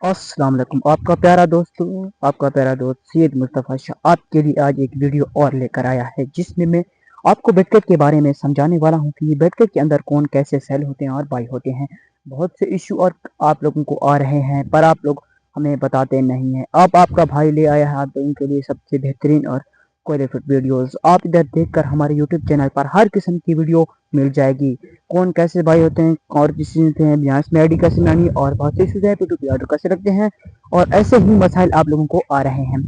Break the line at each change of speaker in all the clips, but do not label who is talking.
अस्सलाम वालेकुम। आपका प्यारा दोस्त सैयद मुस्तफ़ा शाह आपके लिए आज एक वीडियो और लेकर आया है, जिसमें मैं आपको बेडकट के बारे में समझाने वाला हूं कि बेडकट के अंदर कौन कैसे सेल होते हैं और बाई होते हैं। बहुत से इशू और आप लोगों को आ रहे हैं, पर आप लोग हमें बताते नहीं हैं। अब आपका भाई ले आया है आप लोगों के लिए सबसे बेहतरीन और क्वालिफाइड वीडियोस। आप इधर देखकर हमारे यूट्यूब चैनल पर हर किस्म की वीडियो मिल जाएगी। कौन कैसे भाई होते हैं और किसी होते हैं, यहाँ में आईडी कैसे बनानी और बहुत सी चीज़ें पे ऑर्डर कैसे रखते हैं, और ऐसे ही मसाइल आप लोगों को आ रहे हैं।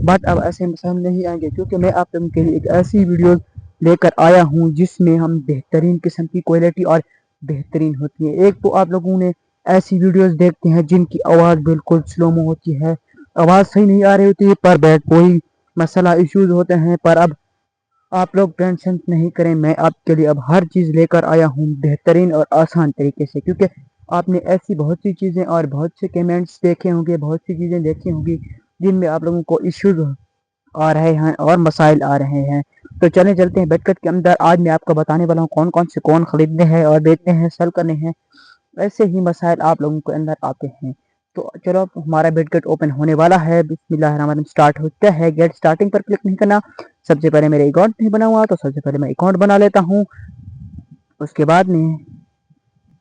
बट अब ऐसे मसाइल नहीं आएंगे, क्योंकि मैं आप लोगों के लिए एक ऐसी वीडियो लेकर आया हूँ जिसमें हम बेहतरीन किस्म की क्वालिटी और बेहतरीन होती है। एक तो आप लोगों ने ऐसी वीडियोस देखते हैं जिनकी आवाज़ बिल्कुल स्लोमो होती है, आवाज़ सही नहीं आ रही होती है, पर बैठ कोई मसला इश्यूज होते हैं। पर अब आप लोग टेंशन नहीं करें, मैं आपके लिए अब हर चीज़ लेकर आया हूँ बेहतरीन और आसान तरीके से। क्योंकि आपने ऐसी बहुत सी चीज़ें और बहुत से कमेंट्स देखे होंगे, बहुत सी चीज़ें देखी होंगी जिनमें आप लोगों को इश्यूज आ रहे हैं और मसाइल आ रहे हैं। तो चलें चलते हैं बेडकट के अंदर। आज मैं आपको बताने वाला हूँ कौन कौन से कौन खरीदने हैं और बेचने हैं, सेल करने हैं। ऐसे ही मसाइल आप लोगों के अंदर आते हैं। तो चलो, अब हमारा बेडकट ओपन होने वाला है। बिस्मिल्लाहिर्रहमानिर्रहीम स्टार्ट होता है। गेट स्टार्टिंग पर क्लिक नहीं करना। सबसे पहले मेरे अकाउंट नहीं बना हुआ, तो सबसे पहले मैं अकाउंट बना लेता हूँ। उसके बाद में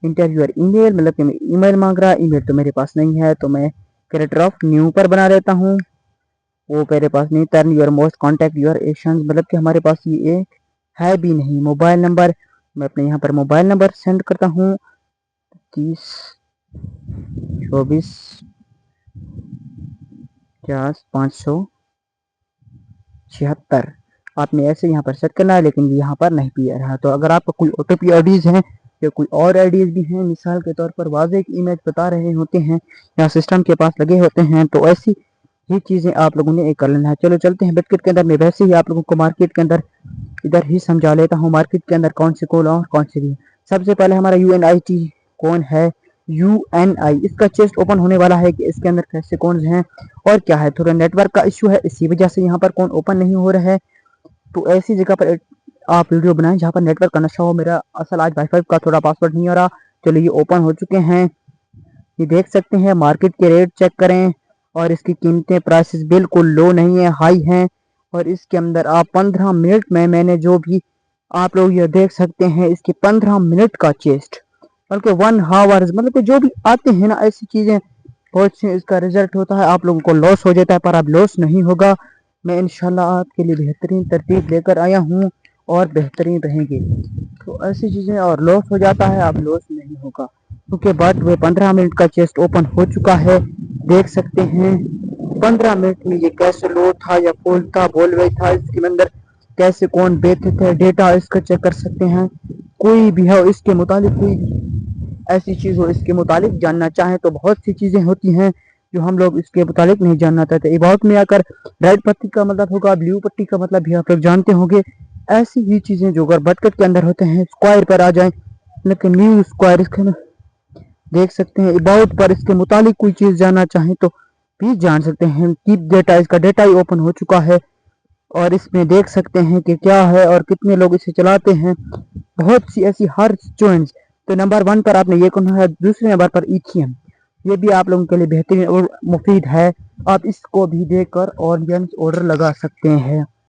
इंटर योर ईमेल, मतलब कि मैं ईमेल मांग रहा है। ईमेल तो मेरे पास नहीं है, तो मैं कैरेक्टर ऑफ न्यू पर बना लेता हूँ। वो मेरे पास नहीं। Turn your most contact your action, मतलब कि हमारे पास ये एक है भी नहीं। मोबाइल नंबर, मैं अपने यहाँ पर मोबाइल नंबर सेंड करता हूँ 30 24 50 76। आपने ऐसे यहाँ पर सेट करना है, लेकिन ये यहाँ पर नहीं पी रहा। तो अगर आपका कोई OTP आईडीज हैं या कोई और आईडीज भी हैं, मिसाल के तौर पर वाज़ेह एक इमेज बता रहे होते हैं या सिस्टम के पास लगे होते हैं, तो ऐसी ही चीज़ें आप लोगों ने एक कर लेना है। चलो चलते हैं बेडकट के अंदर। मैं वैसे ही आप लोगों को मार्केट के अंदर इधर ही समझा लेता हूँ। मार्केट के अंदर कौन से कॉल और कौन से भी। सबसे पहले हमारा UNIT कौन है। UNI इसका चेस्ट ओपन होने वाला है कि इसके अंदर कैसे कौन हैं और क्या है। थोड़ा नेटवर्क का इशू है, इसी वजह से यहाँ पर कौन ओपन नहीं हो रहा है। तो ऐसी जगह पर आप वीडियो बनाएं जहाँ पर नेटवर्क का नशा हो। मेरा असल आज वाईफाई का थोड़ा पासवर्ड नहीं आ रहा। चलो, ये ओपन हो चुके हैं। ये देख सकते हैं। मार्केट के रेट चेक करें और इसकी कीमतें प्राइसेस बिल्कुल लो नहीं है, हाई हैं। और इसके अंदर आप 15 मिनट में, मैंने जो भी आप लोग ये देख सकते हैं, इसके 15 मिनट का चेस्ट, बल्कि 1 आवर्स, मतलब कि जो भी आते हैं ना ऐसी चीज़ें, बहुत से इसका रिजल्ट होता है। आप लोगों को लॉस हो जाता है, पर अब लॉस नहीं होगा। मैं इंशाल्लाह आपके लिए बेहतरीन तरतीब लेकर आया हूँ और बेहतरीन रहेंगे। तो ऐसी चीज़ें और लॉस हो जाता है, अब लॉस नहीं होगा। क्योंकि बट वे 15 मिनट का चेस्ट ओपन हो चुका है, देख सकते हैं। 15 मिनट में ये कैसे लो था या फुल था, बोलवे था, इसके अंदर कैसे कौन बेचते थे, डेटा इसका चेक कर सकते हैं। कोई भी है इसके मुतालिक, कोई ऐसी चीज़ हो इसके मुतालिक जानना चाहें, तो बहुत सी चीज़ें होती हैं जो हम लोग इसके मुतालिक नहीं जानना चाहते। इबादत में आकर रेड पट्टी का मतलब होगा, ब्लू पट्टी का मतलब भी आप लोग जानते होंगे। ऐसी ही चीज़ें जो अगर बटकट के अंदर होते हैं, स्क्वायर पर आ जाएं, लेकिन न्यू स्क्वायर इसके देख सकते हैं। अबाउट पर इसके मुतालिक कोई चीज़ जानना चाहें तो भी जान सकते हैं। कीप डेटा, इसका डेटा ही ओपन हो चुका है और इसमें देख सकते हैं कि क्या है और कितने लोग इसे चलाते हैं। बहुत सी ऐसी हर चॉइस। तो नंबर 1 पर आपने ये करना है। दूसरे नंबर पर इथियम, ये भी आप लोगों के लिए बेहतरीन और मुफीद है। आप इसको भी देकर ऑडियंस ऑर्डर लगा सकते हैं।